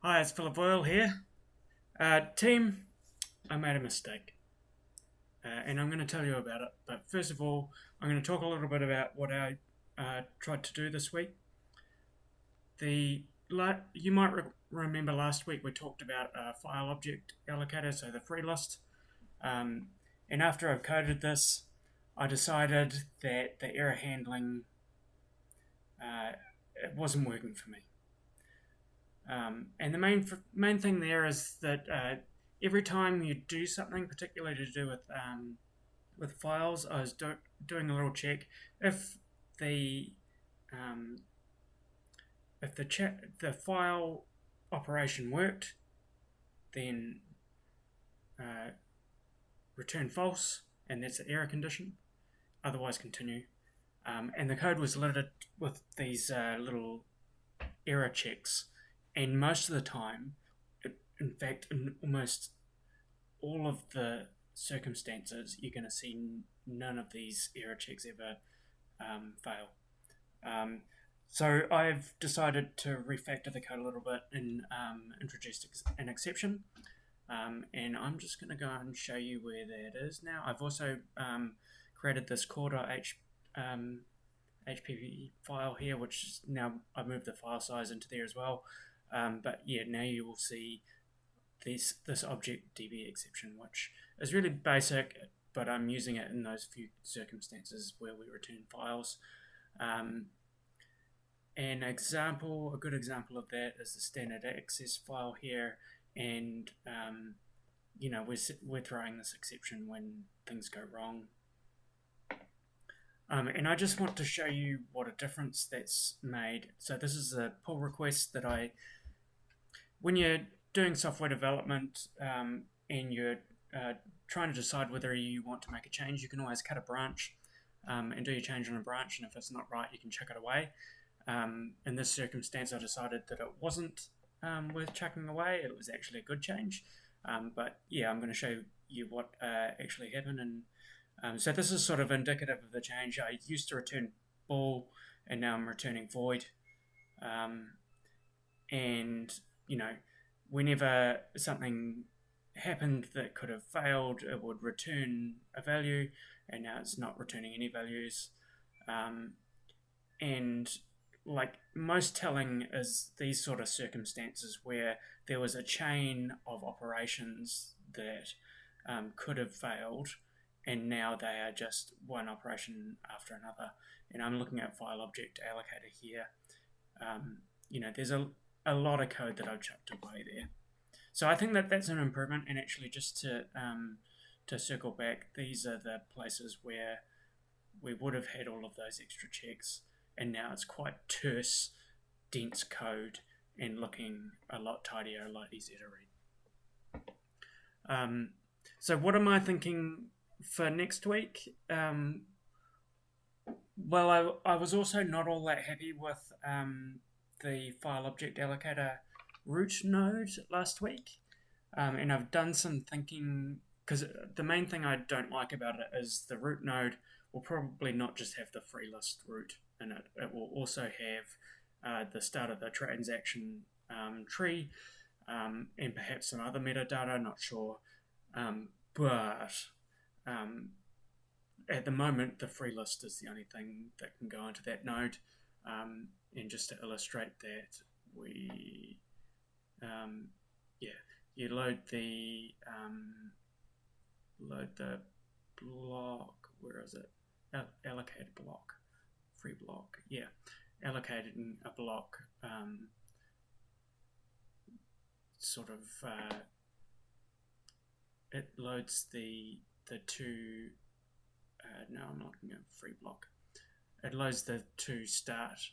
Hi, it's Philip Oil here. Team, I made a mistake, and I'm going to tell you about it. But first of all, I'm going to talk a little bit about what I tried to do this week. You might remember last week we talked about file object allocator, so the free list. Um, and after I've coded this, I decided that the error handling uh, it wasn't working for me. And the main thing there is that every time you do something, particularly to do with files, I was doing a little check if the um, if the file operation worked, then uh, return false, and that's the error condition. Otherwise, continue. And the code was littered with these little error checks, and most of the time, in fact, in almost all of the circumstances, you're going to see none of these error checks ever fail. Um, so I've decided to refactor the code a little bit and introduce an exception. And I'm just going to go and show you where that is now. I've also created this core.h HPP file here, which is now I've moved the file size into there as well. But yeah, now you will see this object DB exception, which is really basic, but I'm using it in those few circumstances where we return files. Um, a good example of that is the standard access file here, and we're throwing this exception when things go wrong. And I just want to show you what a difference that's made. So this is a pull request when you're doing software development and you're trying to decide whether you want to make a change, you can always cut a branch and do your change on a branch, and if it's not right, you can chuck it away. In this circumstance, I decided that it wasn't worth chucking away. It was actually a good change. But yeah, I'm going to show you what actually happened. And so this is sort of indicative of the change. I used to return bool, and now I'm returning void. Um, and you know, whenever something happened that could have failed, it would return a value, and now it's not returning any values. Um, and like most telling is these sort of circumstances where there was a chain of operations that could have failed, and now they are just one operation after another. And I'm looking at file object allocator here. There's a lot of code that I've chucked away there. So I think that that's an improvement. And actually, just to circle back, these are the places where we would have had all of those extra checks, and now it's quite terse, dense code and looking a lot tidier, a lot easier to read. So what am I thinking for next week? I was also not all that happy with the file object allocator root node last week. And I've done some thinking because the main thing I don't like about it is the root node will probably not just have the free list root in it. It will also have the start of the transaction tree and perhaps some other metadata, not sure. But at the moment, the free list is the only thing that can go into that node. And just to illustrate that, um, yeah, you load the block. Where is it? Allocated block, free block. Yeah, allocated in a block. Sort of, it loads the two. No, I'm not looking at free block. It loads the two start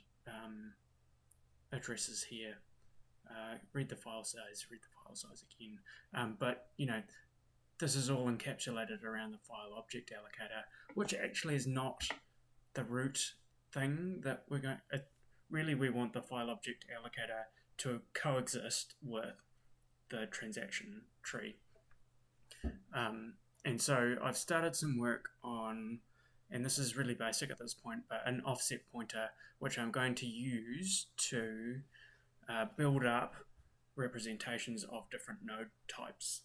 addresses here. Read the file size. Read the file size again. But this is all encapsulated around the file object allocator, which actually is not the root thing that we're going. Really, we want the file object allocator to coexist with the transaction tree. And so I've started some work on, and this is really basic at this point, but an offset pointer, which I'm going to use to build up representations of different node types.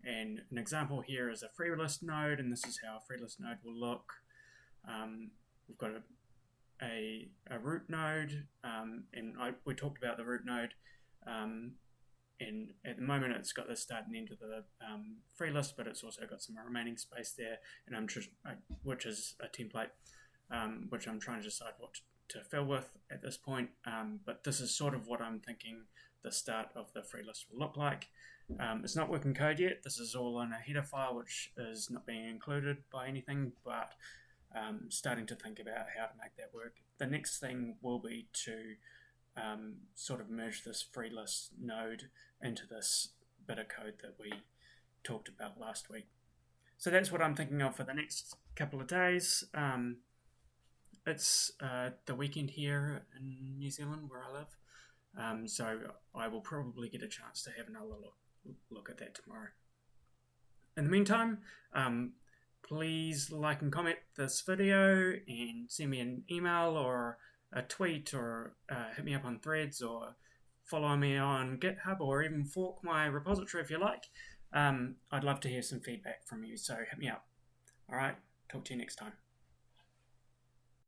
And an example here is a free list node, and this is how a free list node will look. We've got a root node, and we talked about the root node, and at the moment it's got the start and end of the free list, but it's also got some remaining space there, and which is a template, which I'm trying to decide what to fill with at this point. But this is sort of what I'm thinking the start of the free list will look like. It's not working code yet. This is all in a header file, which is not being included by anything, but starting to think about how to make that work. The next thing will be to sort of merge this free list node into this bit of code that we talked about last week. So that's what I'm thinking of for the next couple of days. It's the weekend here in New Zealand where I live, so I will probably get a chance to have another look at that tomorrow. In the meantime, please like and comment this video and send me an email or a tweet, or hit me up on Threads, or follow me on GitHub, or even fork my repository if you like. I'd love to hear some feedback from you, so hit me up. All right, talk to you next time.